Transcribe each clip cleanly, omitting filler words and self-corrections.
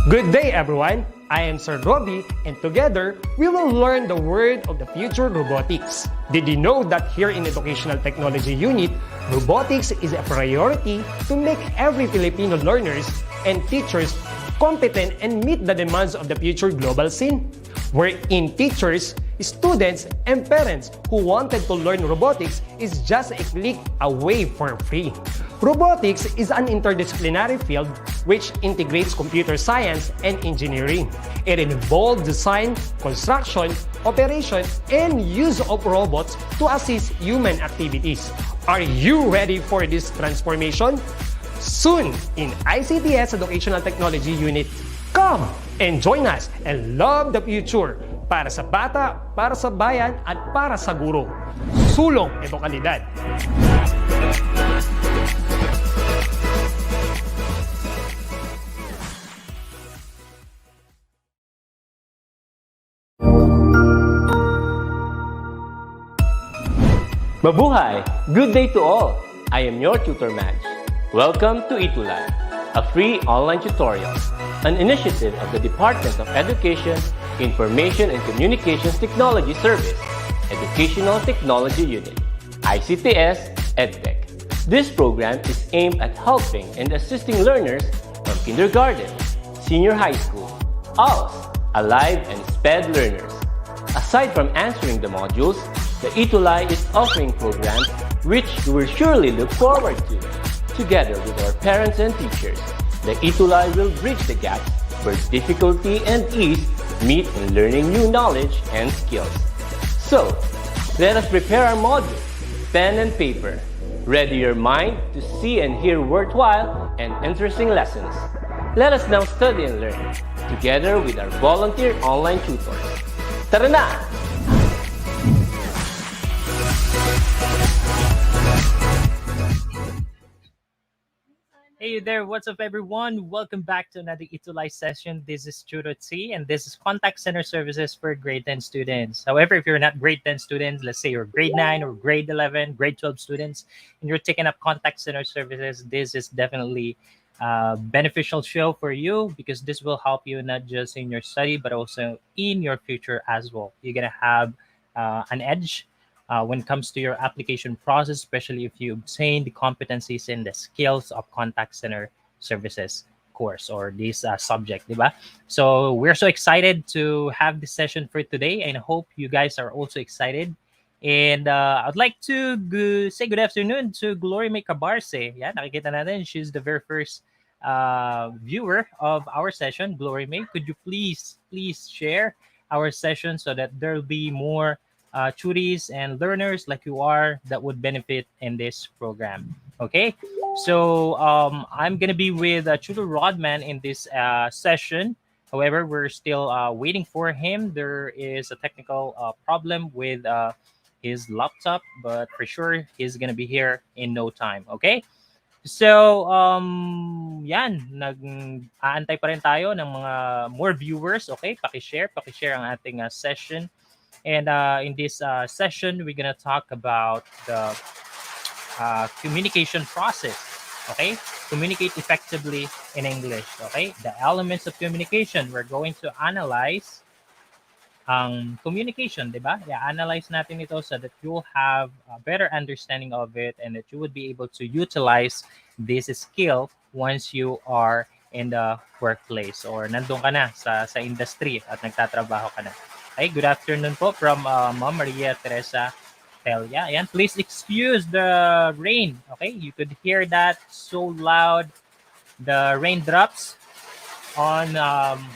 Good day, everyone. I am Sir Robbie, and together, we will learn the word of the future, robotics. Did you know that here in Educational Technology Unit, robotics is a priority to make every Filipino learners and teachers competent and meet the demands of the future global scene? Wherein teachers, students, and parents who wanted to learn robotics is just a click away for free. Robotics is an interdisciplinary field which integrates computer science and engineering. It involves design, construction, operation, and use of robots to assist human activities. Are you ready for this transformation? Soon in ICT's Educational Technology Unit. Come and join us and love the future para sa bata, para sa bayan, at para sa guro. Sulong edukalidad. Mabuhay! Good day to all! I am your tutor Madge. Welcome to ETUlay, a free online tutorial, an initiative of the Department of Education, Information and Communications Technology Service, Educational Technology Unit, ICTS EdTech. This program is aimed at helping and assisting learners from kindergarten, senior high school, ALS, Alive and SPED learners. Aside from answering the modules, the ETUlay is offering programs which you will surely look forward to. Together with our parents and teachers, the ETUlay will bridge the gaps where difficulty and ease meet in learning new knowledge and skills. So, let us prepare our modules, pen and paper. Ready your mind to see and hear worthwhile and interesting lessons. Let us now study and learn, together with our volunteer online tutors. Tara na! Hey there, what's up everyone? Welcome back to another ETUlay session. This is Tutor T and this is Contact Center Services for grade 10 students. However, if you're not grade 10 students, let's say you're grade 9 or grade 11, grade 12 students, and you're taking up Contact Center Services, this is definitely a beneficial show for you because this will help you not just in your study, but also in your future as well. You're going to have an edge when it comes to your application process, especially if you obtain the competencies and the skills of contact center services course or this subject, diba? So we're so excited to have this session for today and hope you guys are also excited. And I'd like to say good afternoon to Glory May Cabarce. Yeah, nakikita natin, she's the very first viewer of our session. Glory May, could you please share our session so that there'll be more tutees and learners like you are that would benefit in this program. Okay, so I'm gonna be with Tutor Rodman in this session. However, we're still waiting for him. There is a technical problem with his laptop, but for sure he's gonna be here in no time. Okay, so yan, aantay pa rin tayo ng mga more viewers. Okay, pakishare ang ating session. And in this session, we're going to talk about the communication process, okay? Communicate effectively in English, okay? The elements of communication, we're going to analyze communication, diba? Yeah, analyze natin ito so that you'll have a better understanding of it and that you would be able to utilize this skill once you are in the workplace or nandun ka na sa industry at nagtatrabaho ka na. Okay, good afternoon po from Ma'am Maria Teresa Telia. Ayan, please excuse the rain. Okay, you could hear that so loud. The raindrops on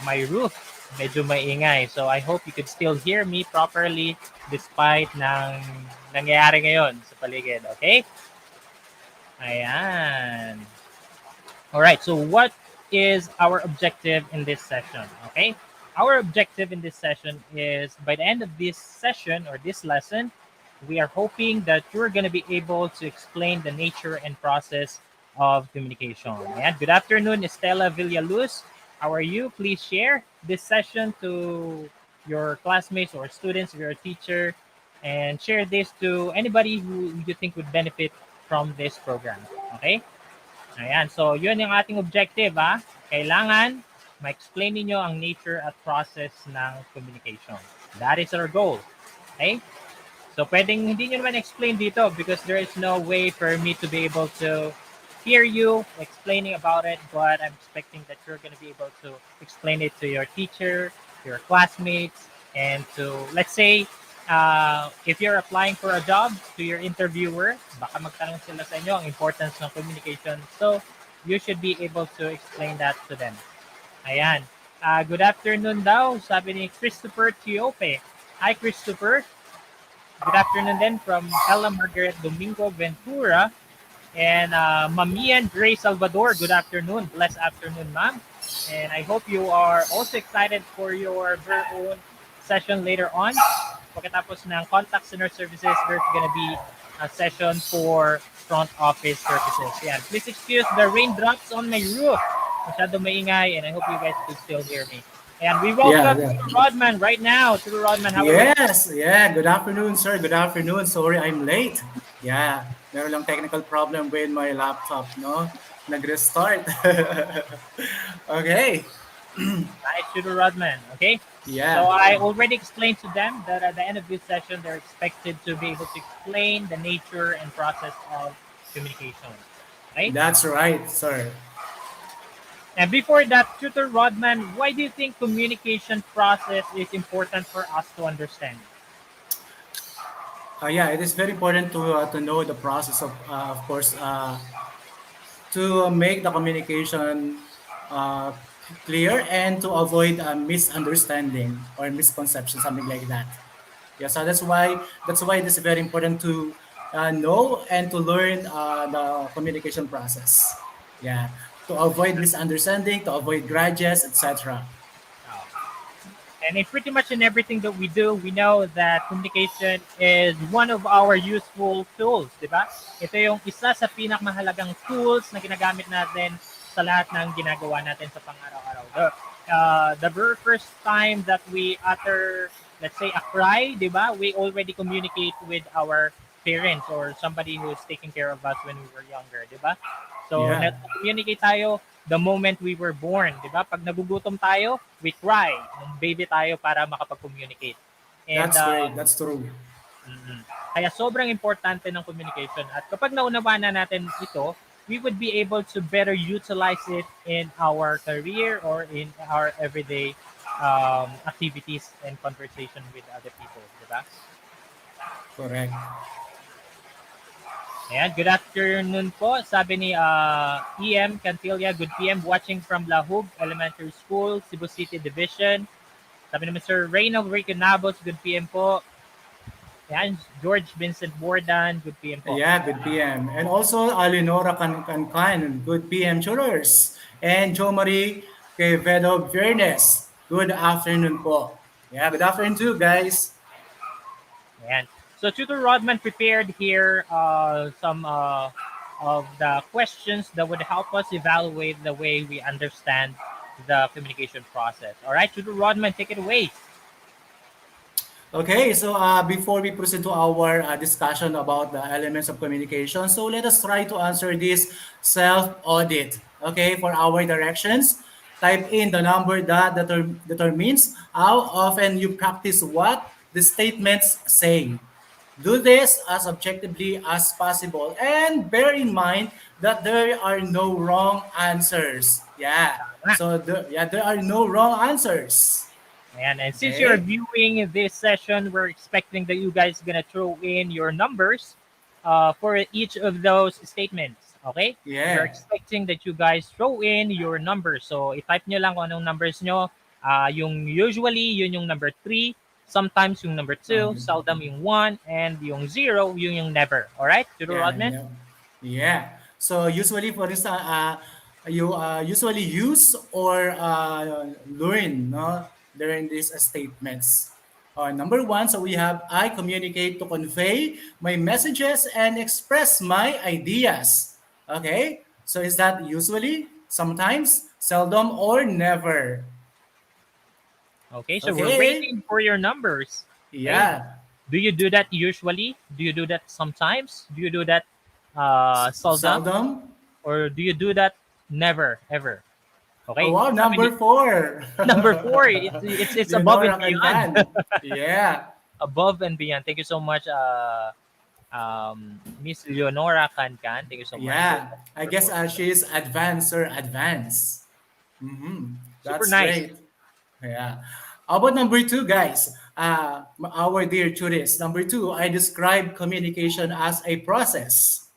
my roof. Medyo maingay. So I hope you could still hear me properly despite ng nangyayari ngayon sa paligid. Okay? Ayan. Alright, so what is our objective in this session? Okay? Our objective in this session is by the end of this session or this lesson, we are hoping that you're going to be able to explain the nature and process of communication. And good afternoon, Estela Villaluz. How are you? Please share this session to your classmates or students, if you're a teacher, and share this to anybody who you think would benefit from this program. Okay? Ayan, so yun yung ating objective. Kailangan ma-explain ninyo ang nature at process ng communication. That is our goal. Okay? So pwedeng hindi nyo naman explain dito because there is no way for me to be able to hear you explaining about it, but I'm expecting that you're going to be able to explain it to your teacher, your classmates, and to, let's say, if you're applying for a job, to your interviewer, baka magtanong sila sa inyo ang importance ng communication. So you should be able to explain that to them. Ayan. Good afternoon daw, sabi ni Christopher Tiope. Hi, Christopher. Good afternoon then from Ella Margaret Domingo Ventura and Mamian Gray Salvador. Good afternoon. Blessed afternoon, ma'am. And I hope you are also excited for your very own session later on. Pagkatapos ng contact center services, there's gonna be a session for front office services. Yeah, please excuse the raindrops on my roof. Masyado maingay, and I hope you guys can still hear me. And we welcome Rodman right now. To Rodman, how are you? Yes, yeah. Good afternoon, sir. Good afternoon. Sorry, I'm late. Yeah, meron lang technical problem with my laptop, no? Nag-restart. Okay. Nice to Rodman. Okay. So Yeah, I already explained to them that at the end of this session, they're expected to be able to explain the nature and process of communication. Right? that's right, sir. And before that, Tutor Rodman, why do you think communication process is important for us to understand? Yeah, it is very important to know the process of course, to make the communication uh, clear and to avoid misunderstanding or misconception, something like that. Yeah, so that's why it is very important to know and to learn the communication process. Yeah, to avoid misunderstanding, to avoid grudges, etc. And in pretty much in everything that we do, we know that communication is one of our useful tools, di ba? Ito yung isa sa pinakamahalagang tools na ginagamit natin sa lahat ng ginagawa natin sa pang-araw-araw. The very first time that we utter, let's say, a cry, di ba? We already communicate with our parents or somebody who is taking care of us when we were younger, di ba? So, Yeah, nag-communicate tayo the moment we were born, di ba? Pag nagugutom tayo, we cry. Nung baby tayo para makapag-communicate. And that's great. That's true. kaya sobrang importante ng communication. At kapag naunawaan na natin ito, we would be able to better utilize it in our career or in our everyday activities and conversation with other people, di ba? Correct. Ayan, good afternoon po. Sabi ni EM Cantilla, good PM, watching from Lahug Elementary School, Cebu City Division. Sabi ni Mr. Reynald Rico Nabos, good PM po. Ayan, George Vincent Bordan, good PM po. Yeah, good PM. And also, Alinora Cancan, good PM Churers. And Jo Marie Quevedo Viernes, good afternoon po. Yeah, good afternoon too, guys. Ayan. So Tutor Rodman prepared here some of the questions that would help us evaluate the way we understand the communication process. All right, Tutor Rodman, take it away. Okay, so before we proceed to our discussion about the elements of communication, so let us try to answer this self-audit. Okay, for our directions, type in the number that determines how often you practice what the statements say. Do this as objectively as possible and bear in mind that there are no wrong answers. Yeah, there are no wrong answers. And since you're Okay. viewing this session, we're expecting that you guys gonna throw in your numbers for each of those statements. Okay? We're Yeah. expecting that you guys throw in your numbers. So i-type nyo lang kung anong numbers nyo. Yung usually, yun yung number 3. Sometimes yung number 2. Seldom yung 1. And yung 0, yun yung never. Alright? Tutor Yeah, Rodman? yeah, yeah. So usually, for instance, you usually use or learn, no, during these statements. Number 1, so we have I communicate to convey my messages and express my ideas. Okay, so is that usually, sometimes, seldom, or never? Okay, so we're Okay, waiting for your numbers. Okay? yeah. Do you do that usually? Do you do that sometimes? Do you do that seldom? Seldom. Or do you do that never, ever? Oh, Okay, wow, sabi ni number 4. number 4, it's above and Leonora beyond. Cancan. Yeah. Above and beyond. Thank you so much, Miss Leonora Cancan. Thank you so much for Yeah. that I number guess 4. she's advanced, sir. Advanced. Mm-hmm. Super That's nice. great. Yeah. How about number 2, guys? Our dear tourists. Number 2, I describe communication as a process.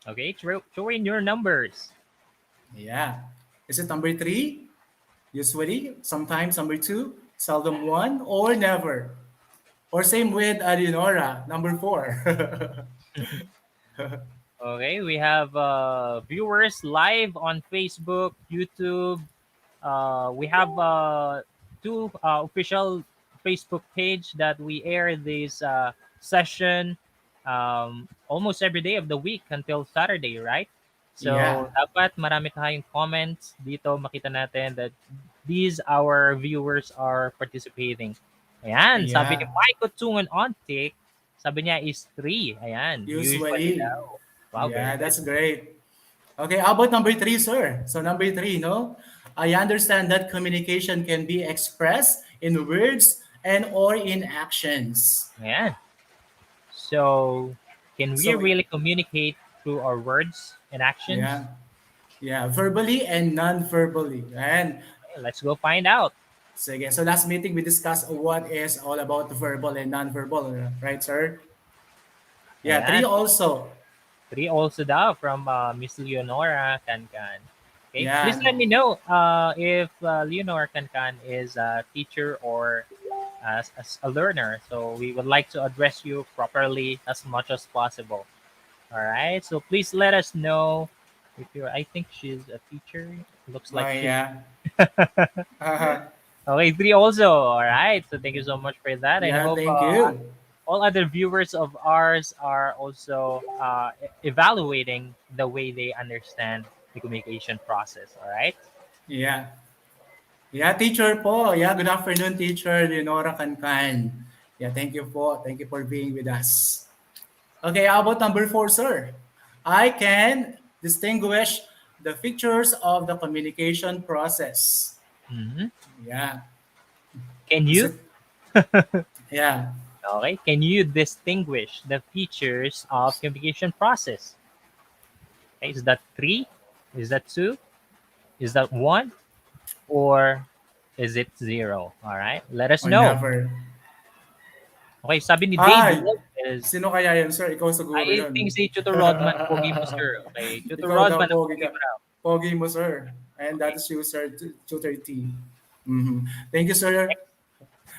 Okay, throw in your numbers. Yeah. Is it number 3? Usually, sometimes number 2, seldom 1, or never. Or same with Leonora, number 4. Okay, we have viewers live on Facebook, YouTube. We have two official Facebook page that we air this session almost every day of the week until Saturday, right? So Yeah. dapat marami tayong comments dito, makita natin that these our viewers are participating. Ayan, sabi ni Yeah. Mike Otungan on take, sabi niya is 3. Ayan, usually Usually. daw. Wow, very Yeah, good. that's great. Okay, how about number 3, sir? So number 3, no? I understand that communication can be expressed in words and or in actions. Ayan. So, can we So really communicate through our words and actions? yeah, yeah, verbally and non-verbally. And Okay, let's go find out. sige, so last meeting we discussed what is all about verbal and non-verbal, right, sir? Yeah, 3 Ayan. also. 3 also daw from Miss Leonora Cancan. Okay, please Yeah, let me know if Leonora Cancan is a teacher or as a learner. So we would like to address you properly as much as possible. All right. So please let us know if you're. I think she's a teacher. Looks like she's. yeah. Okay, 3 also. All right. So thank you so much for that, and I Yeah, hope thank you. all other viewers of ours are also evaluating the way they understand the communication process. All right. Yeah. Yeah, teacher po. Yeah, good afternoon, teacher Leonora Cancan. Yeah, thank you po. Thank you for being with us. Okay, how about number 4, sir? I can distinguish the features of the communication process. Mhm. Yeah. Can Is you? it? Yeah. Okay. Can you distinguish the features of communication process? Okay, is that 3? Is that 2? Is that 1? Or is it 0? All right. Let us Or know. never. Okay. Sabi ni Dave Ay, Lopez, sino kaya yun, sir? Ikaw siguro I yun. think si Tutor Rodman, pogi mo, sir. Okay. Tutor Ikaw daw, Rodman, ang pogi pogi ka. mo raw. Pogi mo, sir. And that Okay. is you, sir, tutor T. Mhm. Thank you, sir.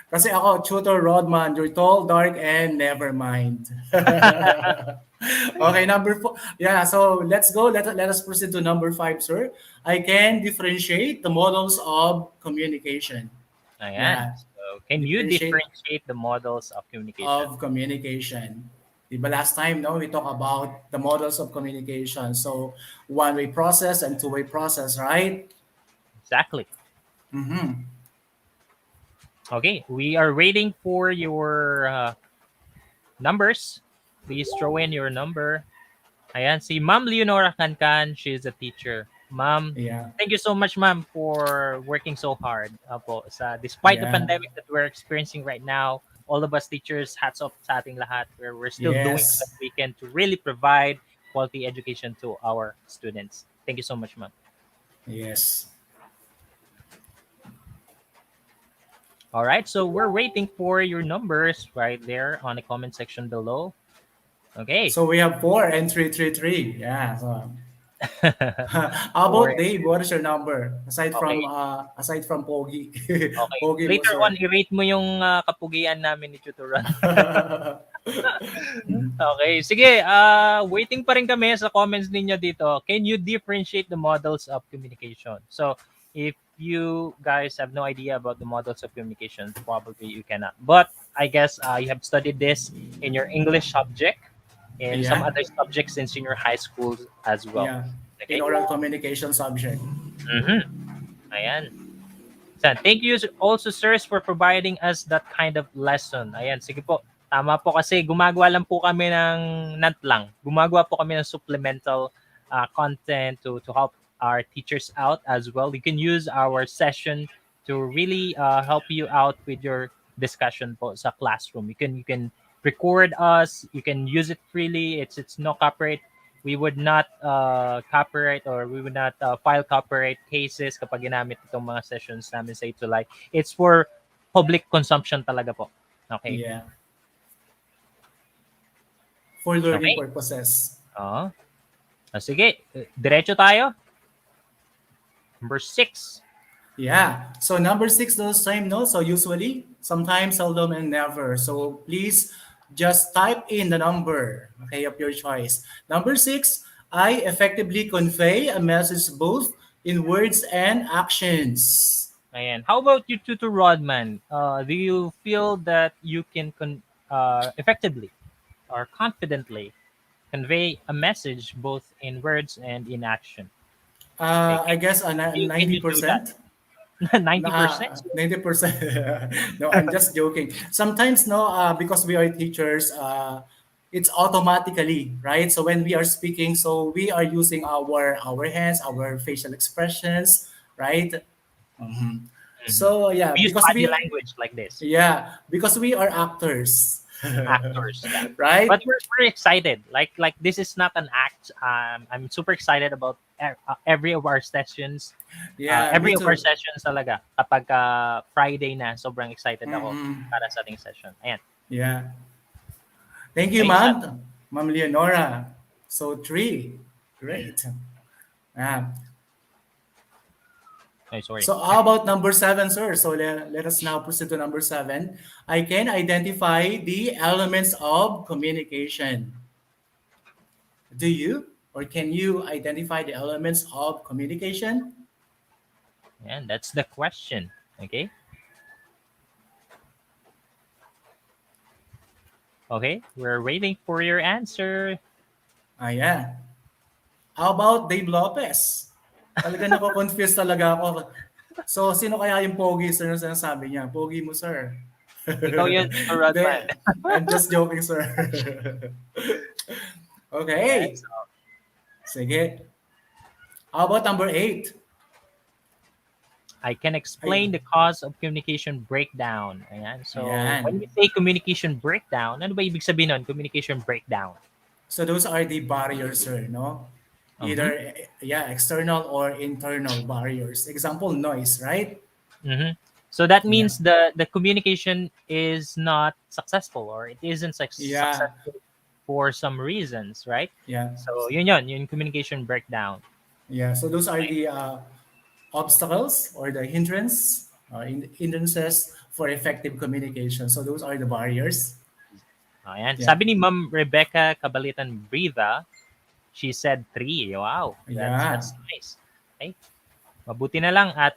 Kasi ako, tutor Rodman, you're tall, dark, and never mind. Okay, number 4. Yeah, so let's go. Let us proceed to number 5, sir. I can differentiate the models of communication. Ayan. Yeah, So, can you differentiate differentiate the models of communication? of communication. Diba last time, no, we talked about the models of communication. So one-way process and two-way process, right? Exactly. Mm-hmm. Okay. We are waiting for your numbers. Please throw in your number. Ayan, si Ma'am Leonora Cancan, she's a teacher. Ma'am, Yeah, thank you so much, ma'am, for working so hard. Despite the yeah, pandemic that we're experiencing right now, all of us teachers, hats off sa ating lahat. We're still doing what yes, we can to really provide quality education to our students. Thank you so much, ma'am. yes. All right, so we're waiting for your numbers right there on the comment section below. Okay. So we have 4 and 3. Yeah. So how Four. about Dave? What is your number? Okay. Aside from Pogi. Okay. Pogi mo, Later on, sir. i-rate mo yung kapugian namin ni Tutoran. Okay. Sige, waiting pa rin kami sa comments ninyo dito. Can you differentiate the models of communication? So, if you guys have no idea about the models of communication, probably you cannot. But I guess you have studied this in your English subject and some Yeah, other subjects in senior high school as well. yeah. In Okay? oral communication subject. Mm-hmm. Ayan. So, thank you also, sirs, for providing us that kind of lesson. Ayan, sige po. Tama po kasi gumagawa lang po kami ng not lang. Gumagawa po kami ng supplemental content to help our teachers out as well. You can use our session to really help you out with your discussion po sa classroom. You can record us. You can use it freely. It's no copyright. We would not copyright or we would not file copyright cases kapag ginamit itong mga sessions namin sa ETUlay. It's for public consumption talaga po. Okay. Yeah. For learning Okay. purposes. Oo. Sige, diretso tayo. Number 6. Yeah. So number 6, those time, no? So usually, sometimes, seldom, and never. So please just type in the number, okay, of your choice. Number 6, I effectively convey a message both in words and actions. Ayan. How about you, Tutor Rodman? Do you feel that you can effectively or confidently convey a message both in words and in action? Okay. I guess Can you do that? 90%. 90%? 90%. No, I'm just joking. Sometimes, no, because we are teachers, it's automatically, right? So when we are speaking, so we are using our hands, our facial expressions, right? Mhm. Mhm. So yeah, We use because body we language like this. because we are actors, Actors, yeah. But right? we're excited. Like this is not an act. I'm super excited about every of our sessions. Yeah, me Every of our too. sessions talaga. Kapag Friday na, sobrang excited ako Mhm. para sa ating session. Ayan. Yeah. Thank you, Okay, Ma'am Leonora. So 3, great. Yeah. sorry. So how about number 7, sir? So let us now proceed to number 7. I can identify the elements of communication. Do you or can you identify the elements of communication? And that's the question. Okay. Okay. We're waiting for your answer. Yeah. How about Dave Lopez? Talaga nako-confuse talaga ako. So sino kaya yung pogi, sir, na sinasabi niya? Pogi mo, sir. Ikaw yun, Tutor Rodman. Hindi, I'm just joking, sir. Ayan. Okay. So, Sige. How about number 8? I can Ay, explain the cause of communication breakdown. Ayan. So, when we ayan. say communication breakdown, ano ba ibig sabihin nun? Communication breakdown. So those are the barriers, sir, no? Mhm. Either, yeah, external or internal barriers. Example, noise, right? Mhm. So that Yeah. means the communication is not successful or it isn't Yeah. successful for some reasons, right? Yeah. So yun communication breakdown. Yeah. So those are Okay. the obstacles or the hindrances for effective communication. So those are the barriers. Ayan. Yeah. Sabi ni Ma'am Rebecca Cabalitan Briva, she said 3. Wow, Yeah. that's nice. Okay. Mabuti na lang at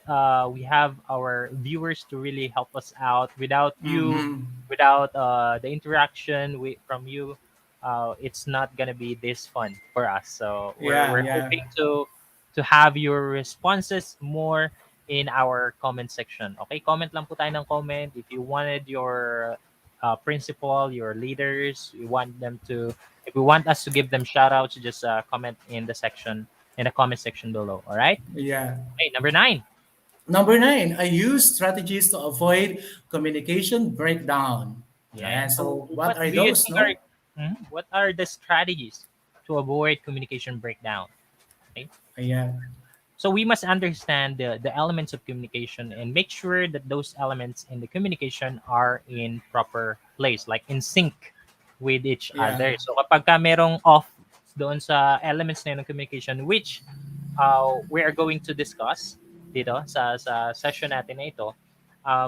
we have our viewers to really help us out. Without you, Mm-hmm. without the interaction from you, it's not gonna be this fun for us. So Yeah. we're Yeah. hoping to have your responses more in our comment section. Okay, comment lang po tayo ng comment. If you wanted your principal, your leaders, you want them to, if you want us to give them shout outs, just comment in the comment section below. All right. Yeah. Okay, number 9. Number 9, I use strategies to avoid communication breakdown. Yeah. And So, so what what are do you those, think are no? what are the strategies to avoid communication breakdown? Okay. Yeah. So we must understand the elements of communication and make sure that those elements in the communication are in proper place, like in sync with each Yeah. other. So kapag ka merong off doon sa elements na yun ng communication, which we are going to discuss dito sa session natin na ito,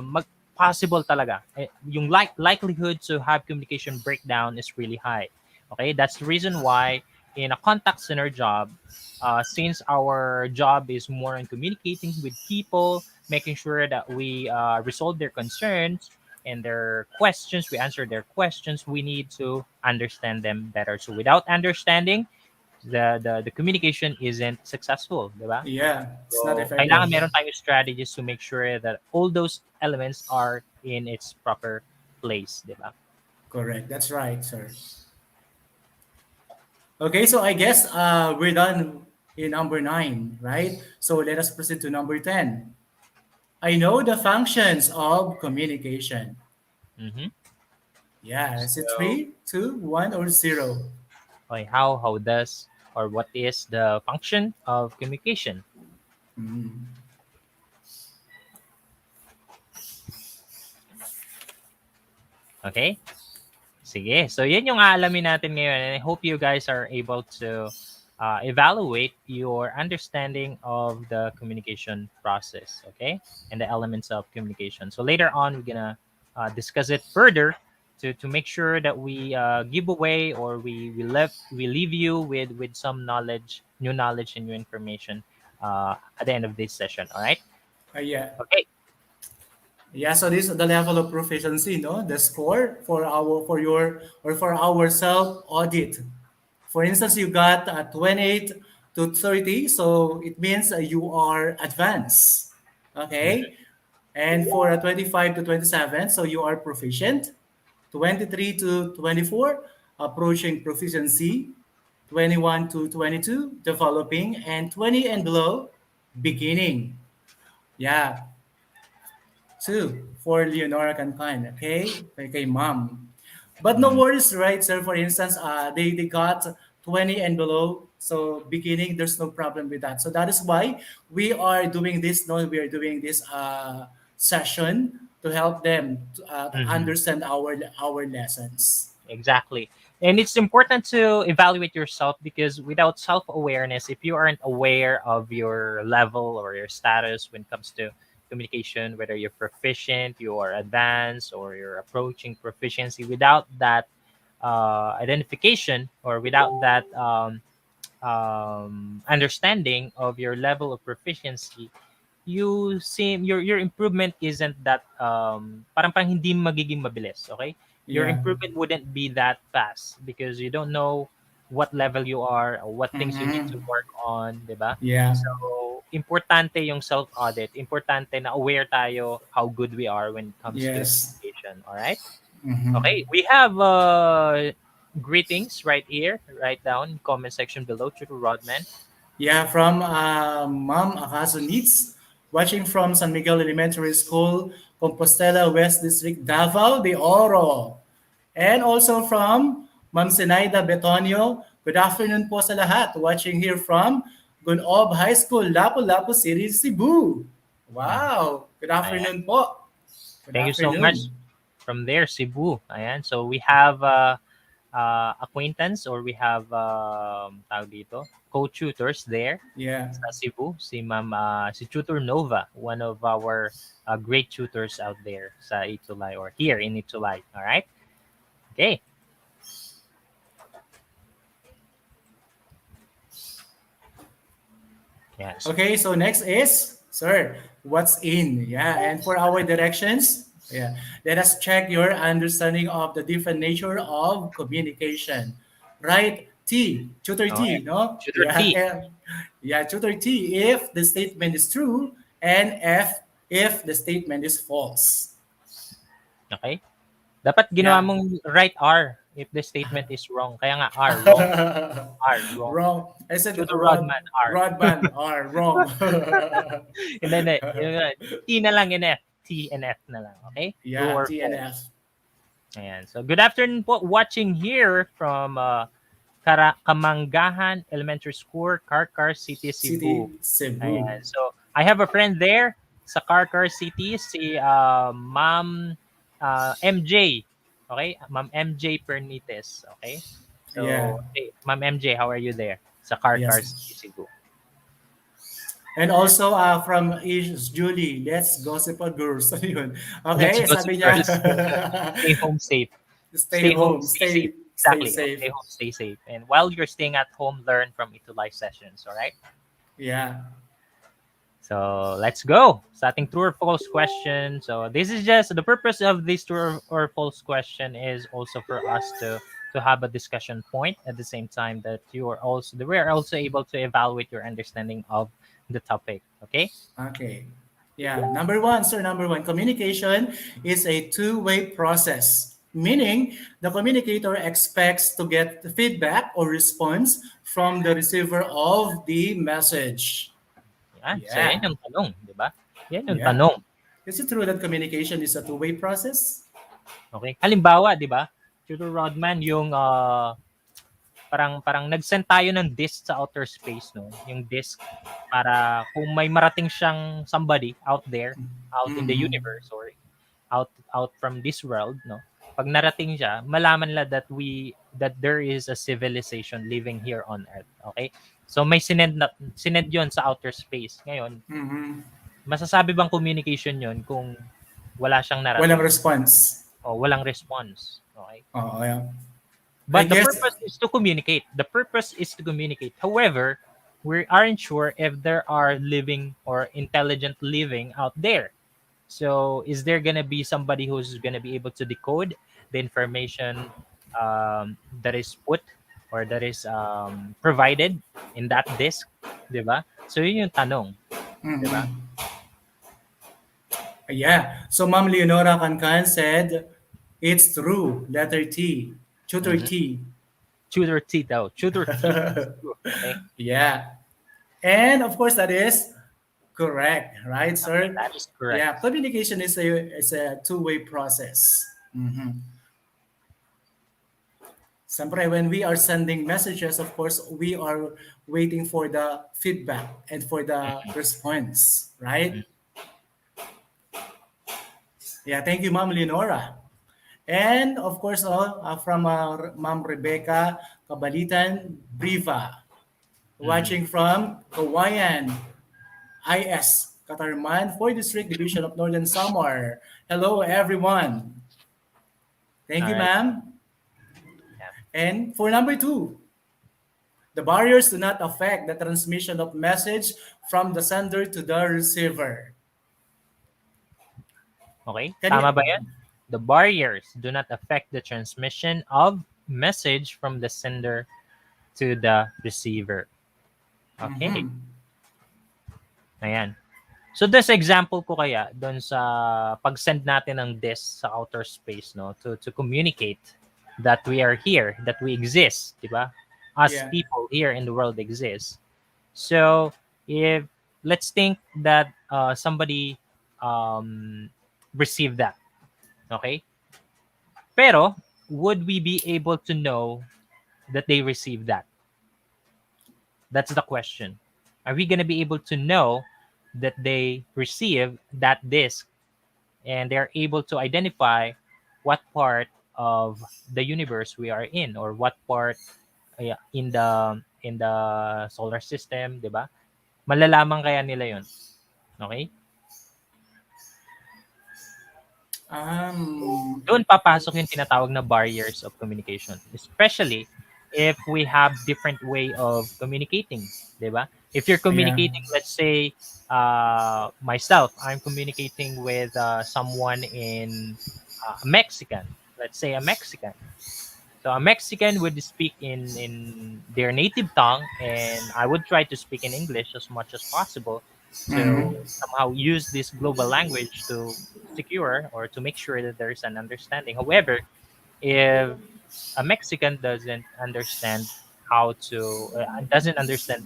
mag possible talaga. Yung likelihood to have communication breakdown is really high. Okay, that's the reason why in a contact center job, since our job is more on communicating with people, making sure that we resolve their concerns and their questions, we answer their questions, we need to understand them better. So without understanding, the communication isn't successful, di ba? Yeah. It's not So, kailangan effective. meron tayong strategies to make sure that all those elements are in its proper place, di ba? Correct. That's right, sir. Okay, so I guess we're done in number 9, right? So let us proceed to number 10. I know the functions of communication. Mm-hmm. Yeah, is it So, 3, 2, 1, or 0? okay, how does or what is the function of communication? Okay? Sige. So, yan yung aalamin natin ngayon. And I hope you guys are able to evaluate your understanding of the communication process, okay? And the elements of communication. So, later on, we're going to discuss it further to make sure that we give away or we leave you with some knowledge, and new information at the end of this session, all right? Yeah. Okay. Yeah, so this is the level of proficiency, no? The score for our self audit. For instance, you got 28 to 30, so it means you are advanced. Mhm. Okay? And for a 25 to 27, so you are proficient. 23 to 24, approaching proficiency. 21 to 22, developing. And 20 and below, beginning. Yeah, two for Leonora Cancan, okay? Kay mom. But no Mm. worries, right, sir? For instance, they got 20 and below. So beginning, there's no problem with that. So that is why we are doing this. No, we are doing this session to help them to Mhm. understand our lessons. Exactly. And it's important to evaluate yourself because without self awareness, if you aren't aware of your level or your status when it comes to communication, whether you're proficient, you are advanced, or you're approaching proficiency, without that identification or without that understanding of your level of proficiency, you seem your improvement isn't that parang hindi magiging mabilis, okay? Your Yeah. improvement wouldn't be that fast because you don't know what level you are or what things you need to Mm-hmm. work on, 'di ba? Yeah. So importante yung self audit, importante na aware tayo how good we are when it comes to Yes. communication, all right? Mm-hmm. Okay, we have greetings right here. Write down comment section below to Rodman. Yeah, from Ma'am Akaso Needs, watching from San Miguel Elementary School, Compostela West District, Davao de Oro. And also from Ma'am Senaida Betonio, good afternoon po sa lahat. Watching here from Gunob High School, Lapu-Lapu City, Cebu. Mhm. Wow, good Ayan. afternoon po. Good Thank you so much. afternoon. From there, Cebu. Ayan. So we have acquaintance or we have tawag dito, co-tutors there Yeah. sa Cebu. Si Tutor Nova, one of our great tutors out there sa ETUlay or here in ETUlay. All right? Okay. Yes. Okay, so next is, sir, what's in? Yeah, and for our directions, yeah, let us check your understanding of the different nature of communication. Right? T, tutor Okay. T, no? Tutor Yeah, T. yeah, tutor T if the statement is true and F if the statement is false. Okay. Dapat ginawa Yeah. mong right R if the statement is wrong. Kaya nga R, wrong. R, wrong. Wrong. I said Tutor Rod Rodman, R. Rodman are wrong. And then, T na lang and F. T and F na lang. Okay? True Yeah, or false. TNF. Ayan. So, good afternoon po. Watching here from Kamanggahan Elementary School, Karkar City, Cebu. City, Cebu. Ayan. So, I have a friend there sa Karkar City, si Ma'am MJ. Okay? Ma'am MJ Pernites. Okay? Yeah. So, hey, Ma'am MJ, how are you there? Sa Karkar City, Yes. Cebu. And also from is Julie, let's gossip on girls. Ano yun? Let's Okay, go to sabi niya, girls. Stay home safe. stay Stay home, home, stay safe. stay Exactly. safe. Stay home, stay safe. And while you're staying at home, learn from ETUlay sessions. All right. Yeah. So let's go sa ating true or false question. So this is just the purpose of this true or false question is also for us to have a discussion point at the same time that you are also we are also able to evaluate your understanding of the topic. Okay. Okay. Yeah. Number one, sir, number one, communication is a two-way process. meaning the communicator expects to get feedback or response from the receiver of the message. Yan. So, yan Yeah, yung tanong, di ba? Yan yung yeah. tanong. Is it true that communication is a two-way process? Okay? Halimbawa, di ba? Tutor Rodman, yung parang nag-send tayo ng disk sa outer space, no? Yung disk para kung may marating siyang somebody out there, out in the Mhm. universe or out from this world, no? Pag narating siya, malaman nila that there is a civilization living here on Earth. Okay? So may sinend 'yon sa outer space. Ngayon, Mhm. masasabi bang communication 'yon kung wala siyang Walang narating response. o walang response? Okay? Oo, yeah. I But the guess, purpose is to communicate. The purpose is to communicate. However, we aren't sure if there are living or intelligent living out there. So, is there gonna be somebody who's gonna be able to decode the information that is put or that is provided in that disk, di ba? So, yun yung tanong, di ba? yeah. So Ma'am Leonora Cancan said, it's true. Letter T. Tutor Mm-hmm. T. Tutor T daw. Tutor T. It's true. Okay? Yeah. And of course, that is correct, right, Okay, sir? that is correct. Yeah, communication is a two-way process. Mhm. Siyempre, when we are sending messages, of course, we are waiting for the feedback and for the response, right? Yeah, thank you, Ma'am Leonora. And of course, from Ma'am Rebecca Kabalitan Briva, Mhm. watching from Kawayan IS, Katarman, 4th District Division of Northern Samar. Hello, everyone. Thank All you, right. ma'am. Yeah. And for number two, the barriers do not affect the transmission of message from the sender to the receiver. Okay? Can you? Tama ba yan? The barriers do not affect the transmission of message from the sender to the receiver. Okay. Mhm. Ayan. So this example ko kaya doon sa pag-send natin ng disk sa outer space, no, to communicate that we are here, that we exist, 'di ba? Us Yeah. people here in the world exist. So if let's think that somebody received that, okay? Pero would we be able to know that they received that? That's the question. Are we going to be able to know that they receive that disk and they're able to identify what part of the universe we are in or what part in the solar system, 'di ba? Malalaman kaya nila 'yon. Okay? Um. Doon papasok yung tinatawag na barriers of communication, especially if we have different way of communicating, 'di ba? If you're Yeah. communicating, let's say myself, I'm communicating with someone in Mexican, let's say a Mexican. So a Mexican would speak in their native tongue, and I would try to speak in English as much as possible to Mhm. somehow use this global language to secure or to make sure that there's an understanding. However, if a Mexican doesn't understand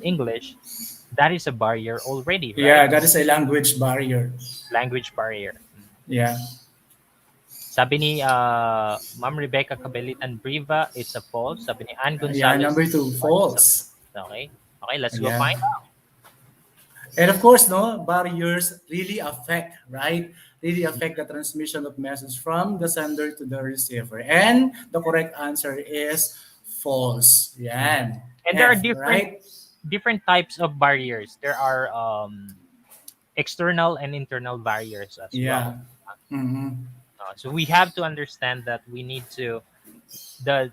English, that is a barrier already, right? Yeah, that is a language barrier. Language barrier. Yeah. Sabi ni Ma'am Rebecca Cabelitan Briva, it's a false. Sabi ni Ann Yeah, Gonzalez, number two, it's a false. okay. Okay, let's go Yeah. find out. And of course, no, barriers really affect, right? Really affect the transmission of message from the sender to the receiver. And the correct answer is false. Mhm. Yan. And there are F, different right? different types of barriers. There are external and internal barriers as well. Yeah. Mm-hmm. So we have to understand that we need to the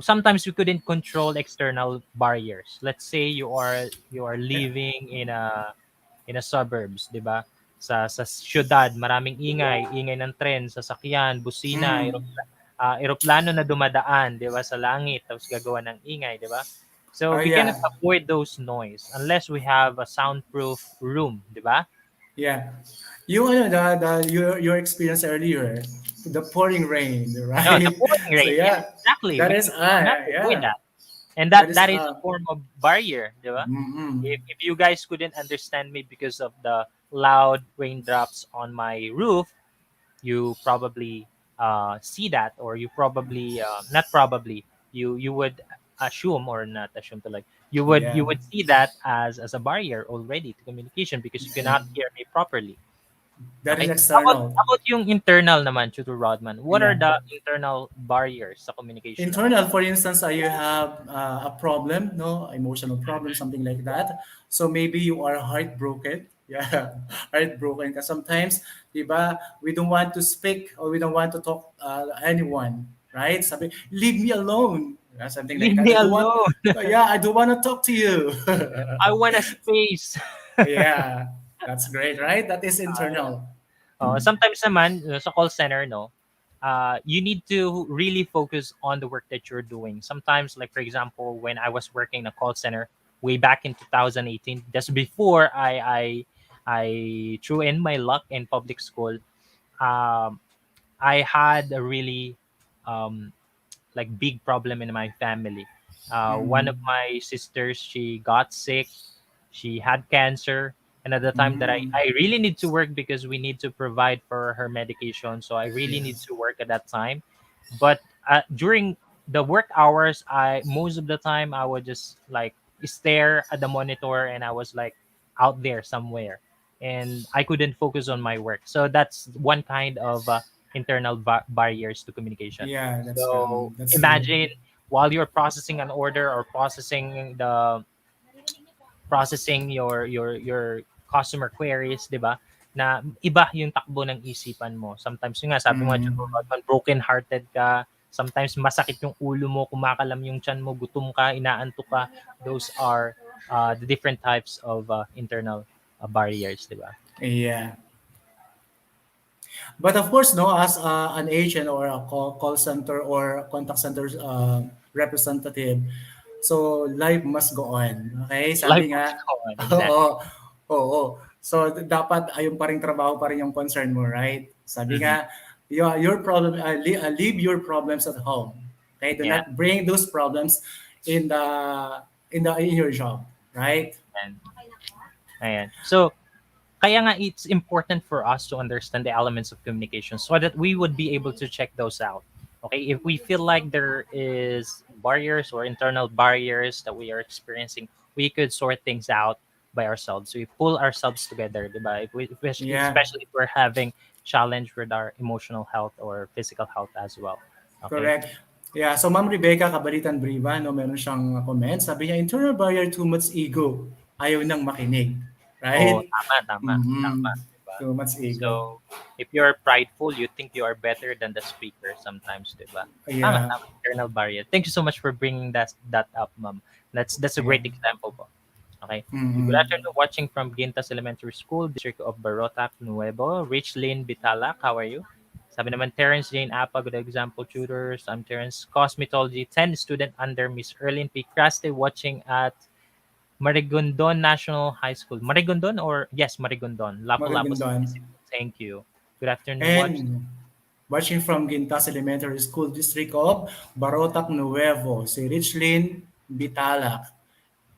sometimes we couldn't control external barriers. Let's say you are Yeah. living in a suburbs, 'di ba? Sa syudad, maraming ingay ng tren, sasakyan, busina, Mm. eroplano na dumadaan, 'di ba, sa langit tapos gagawa ng ingay, 'di ba? So Oh, we cannot yeah. avoid those noise unless we have a soundproof room, 'di ba? Yeah. You know your experience earlier, the pouring rain, No, the right? pouring So rain. Yeah, yeah, exactly. that We is cannot avoid yeah, that. And that is that is a form of barrier, di ba? mm-mm. If you guys couldn't understand me because of the loud raindrops on my roof, you probably see that, or you probably not probably, you would assume, or not assume to, like, you Yeah, would see that as a barrier already to communication because you cannot hear me properly. that is Okay. external. How about yung internal naman, Tutor Rodman? What are Yeah. the internal barriers sa communication naman? Internal, for instance, you have a problem, no, emotional problem, something like that. So maybe you are heartbroken. Yeah, heartbroken. Because sometimes, diba, we don't want to speak or we don't want to talk anyone, right? Sabi, leave me alone. Yeah, something like Leave that. me I don't want. alone. Yeah, I don't want to talk to you. I want a space. Yeah, that's great, right? That is internal. Sometimes naman, sa call center, no, you need to really focus on the work that you're doing. Sometimes, like for example, when I was working in a call center way back in 2018, just before I threw in my luck in public school, um, I had a really um, like big problem in my family. One of Mm-mm. my sisters, she got sick, she had cancer, and at the time that Mm. I really need to work because we need to provide for her medication, so I really need Yes. to work at that time. But during the work hours, I most of the time I would just like stare at the monitor, and I was like out there somewhere, and I couldn't focus on my work. So that's one kind of internal barriers to communication. Yeah, So that's true. imagine while you're processing an order, or processing your customer queries, 'di ba? Na iba yung takbo ng isipan mo. Sometimes yung nga sabi mo, Mm. broken hearted ka, sometimes masakit yung ulo mo, kumakalam yung tiyan mo, gutom ka, inaantok ka. Those are the different types of internal barriers, 'di ba? Yeah. But of course, no, as an agent or a call center or contact center representative, so life must go on. Okay? Life Sabi must nga, go on, exactly. oo, oo. So dapat ayun pa rin trabaho pa rin yung concern mo, right? Sabi Mhm. nga, your problem, leave your problems at home. Okay? Do Yeah. not bring those problems in the in your job, right? And ayan. So kaya nga it's important for us to understand the elements of communication so that we would be able to check those out. Okay, if we feel like there is barriers or internal barriers that we are experiencing, we could sort things out by ourselves. So we pull ourselves together, diba? Yeah. Especially if we're having challenge with our emotional health or physical health as well. Okay. Correct. Yeah, so Ma'am Rebecca Kabalitan Briva, no, meron siyang comment. Sabi niya, internal barrier, too much ego. Ayaw nang makinig. Oh, Right? tama, tama, tama. Mm-hmm. Diba? Too much ego. So, if you're prideful, you think you are better than the speaker sometimes, diba? Tama, Yeah. tama. Internal barrier. Thank you so much for bringing that up, ma'am. That's a Yeah. great example po. Okay. Good Mm-hmm. afternoon, watching from Gintas Elementary School, District of Barotac, Nuevo. Rich Lynn Bitalac, how are you? Sabi naman, Terrence Jane Apa, good example tutors. I'm Terrence. Cosmetology, 10 student under Miss Erlyn P. Craste watching at Marigondon National High School. Marigondon, or yes, Marigondon. Lapu-Lapu Magagandaan. City. Thank you. Good afternoon, watch. And watching from Gintas Elementary School District of Barotac Nuevo, si Richlyn Bitalac.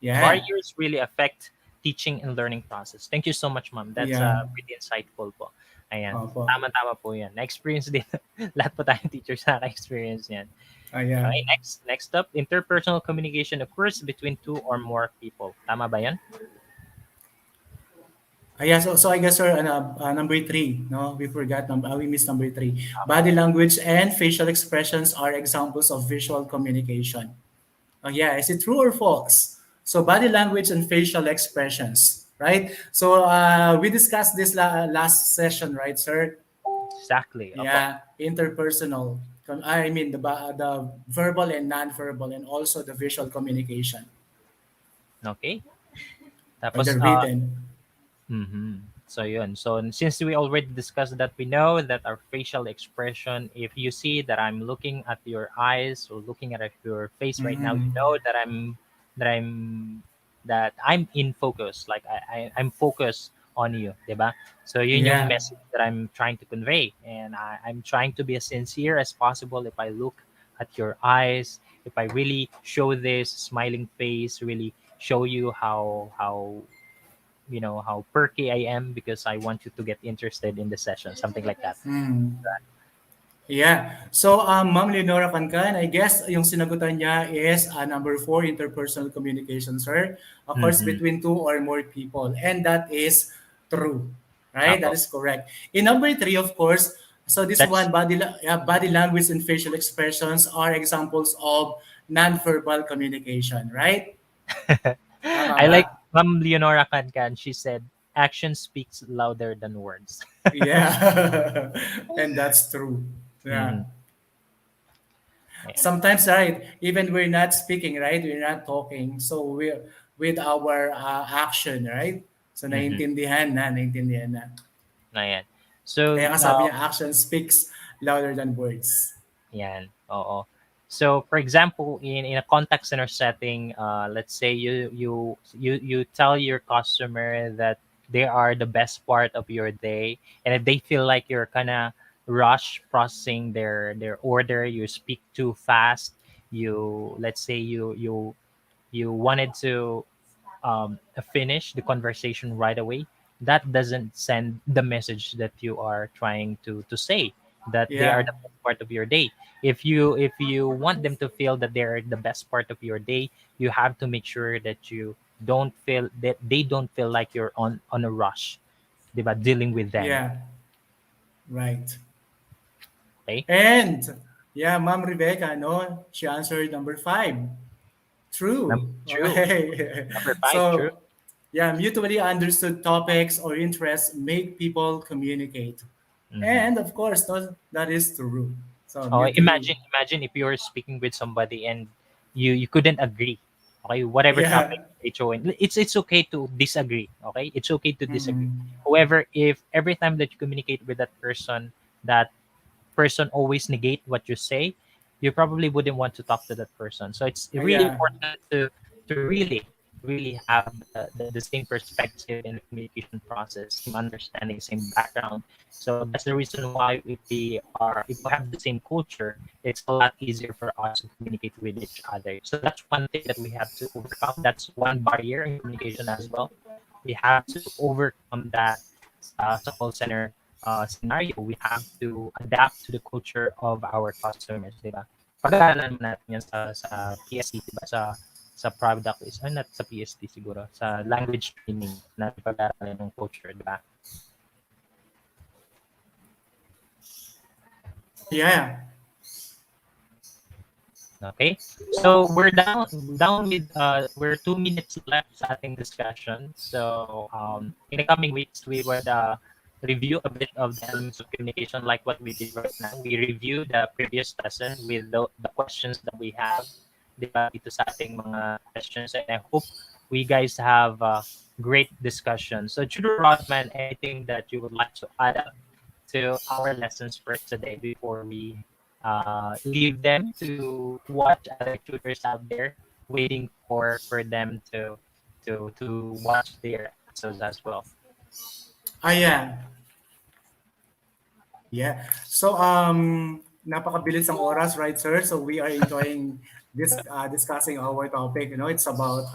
Yan. Barriers really affect teaching and learning process. Thank you so much, ma'am. That's Yeah. pretty insightful po. Ayan. Opo. Tama-tama po yan. Na-experience din. Lahat po tayong teachers na na-experience yan. Yeah. Okay, next up, interpersonal communication occurs between two or more people. Tama ba yan? Yeah, so I guess sir, number three, no, we forgot, we missed number three. Body language and facial expressions are examples of visual communication. Yeah, is it true or false? So body language and facial expressions, right? So we discussed this last session, right, sir? Exactly. Opo. Yeah, interpersonal. I mean the verbal and non-verbal, and also the visual communication Okay. or the Tapos, written. so yun. So since we already discussed that, we know that our facial expression, if you see that I'm looking at your eyes or looking at your face right now, you Mhm. know that I'm in focus. Like I'm focused on you, diba? So yun yung Yeah. message that I'm trying to convey, and I'm trying to be as sincere as possible. If I look at your eyes, if I really show this smiling face, really show you how how perky I am because I want you to get interested in the session, something like that. Mm. Yeah. So, Ma'am Leonora Cancan, I guess yung sinagutan niya is number four, interpersonal communication, sir. Of course, Mm-hmm. between two or more people. And that is true. Right? That Apo. is correct. In number three, of course, so this That's one, body language and facial expressions are examples of nonverbal communication, right? Tama I ba? like Ma'am Leonora Cancan. She said, "Action speaks louder than words." Yeah. And that's true. Mm-hmm. Yeah. Yeah. Sometimes, right, even we're not speaking, right, we're not talking, so we're with our action, right, so Mm-hmm. naiintindihan na. Ayan. So, Kaya nga sabi niya action speaks louder than words. yan. Oo. So, for example, in a contact center setting, let's say you tell your customer that they are the best part of your day, and if they feel like you're kind of rush processing their order, you speak too fast. Let's say you wanted to finish the conversation right away, that doesn't send the message that you are trying to say, that they are Yeah, the best part of your day. If you want them to feel that they're the best part of your day, you have to make sure that you don't feel that they don't feel like you're on a rush, diba, dealing with them. yeah, right. Okay. And yeah, Ma'am Rebecca, no, she answered number five. True. True. Okay. Number five, true. So yeah, mutually understood topics or interests make people communicate. Hmm. And of course, that is true. So Oh, mutually, imagine if you're speaking with somebody and you couldn't agree. Okay, whatever topic yeah. they throw in, it's okay to disagree. Okay, it's okay to disagree. Mm, However, if every time that you communicate with that person always negate what you say, you probably wouldn't want to talk to that person. So it's really yeah. important to really have the same perspective in the communication process, same understanding, same background. So that's the reason why if we have the same culture, it's a lot easier for us to communicate with each other. So that's one thing that we have to overcome. That's one barrier in communication as well. We have to overcome that sa call center scenario. We have to adapt to the culture of our customers, di ba? Pag-aaralan mo natin yan sa PST, di ba? Sa product is, not sa PST siguro, sa language training natin pag-aaralan ng culture, di ba? Yeah. Okay? So we're 2 minutes left sa ating discussion. So in the coming weeks, we would review a bit of the elements of communication like what we did right now. We reviewed the previous lesson with the questions that we have, di ba, dito sa ating mga questions. And I hope we guys have a great discussion. So, Judo Rodman, anything that you would like to add up to our lessons for today before we leave them to watch other tutors out there waiting for them to watch their episodes as well. Yeah. Yeah. So napakabilis ang oras, right, sir? So we are enjoying this discussing our topic. You know, it's about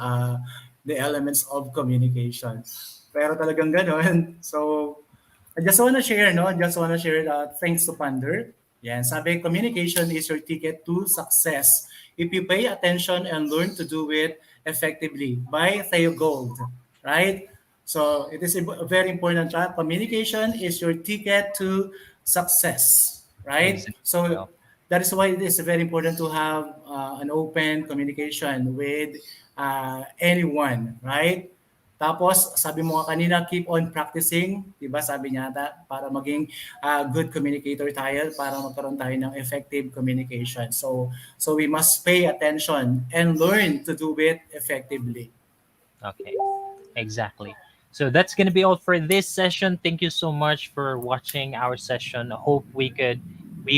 the elements of communication. Pero talagang ganun. So I just want to share, no? I just want to share things to ponder. Yan, sabi, communication is your ticket to success. If you pay attention and learn to do it effectively, by Theo Gold, right? So it is very important. Communication is your ticket to success, right? Exactly. So Well, that is why it is very important to have an open communication with anyone, right? Tapos, sabi mo nga kanina, keep on practicing, di ba? Sabi niya ata, para maging good communicator tayo, para magkaroon tayo ng effective communication. So we must pay attention and learn to do it effectively. okay. Exactly. So that's going to be all for this session. Thank you so much for watching our session. I hope we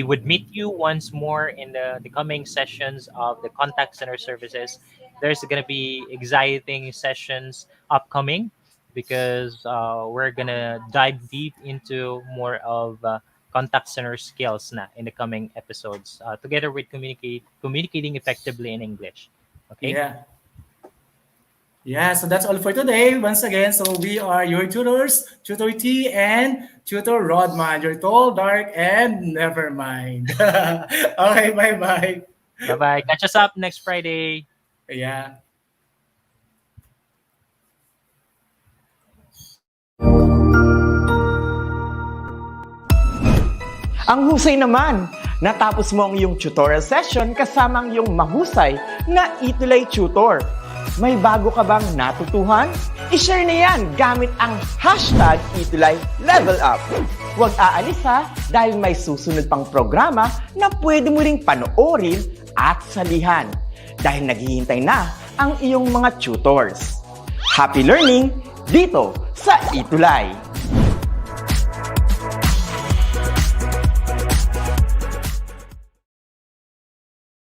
would meet you once more in the coming sessions of the contact center services. There's going to be exciting sessions upcoming. because we're gonna dive deep into more of contact center skills na in the coming episodes, together with communicating effectively in English. Okay. Yeah. Yeah, so that's all for today. Once again, so we are your tutors, Tutor T and Tutor Rodman. You're tall, dark, and never mind. Okay, bye-bye. Bye bye. Catch us up next Friday. Yeah. Ang husay naman! Natapos mo ang iyong tutorial session kasama ang iyong mahusay na ETUlay tutor. May bago ka bang natutuhan? I-share na yan gamit ang hashtag ETUlay Level Up. Huwag aalis ha, dahil may susunod pang programa na pwede mo ring panoorin at salihan. Dahil naghihintay na ang iyong mga tutors. Happy learning dito sa ETUlay!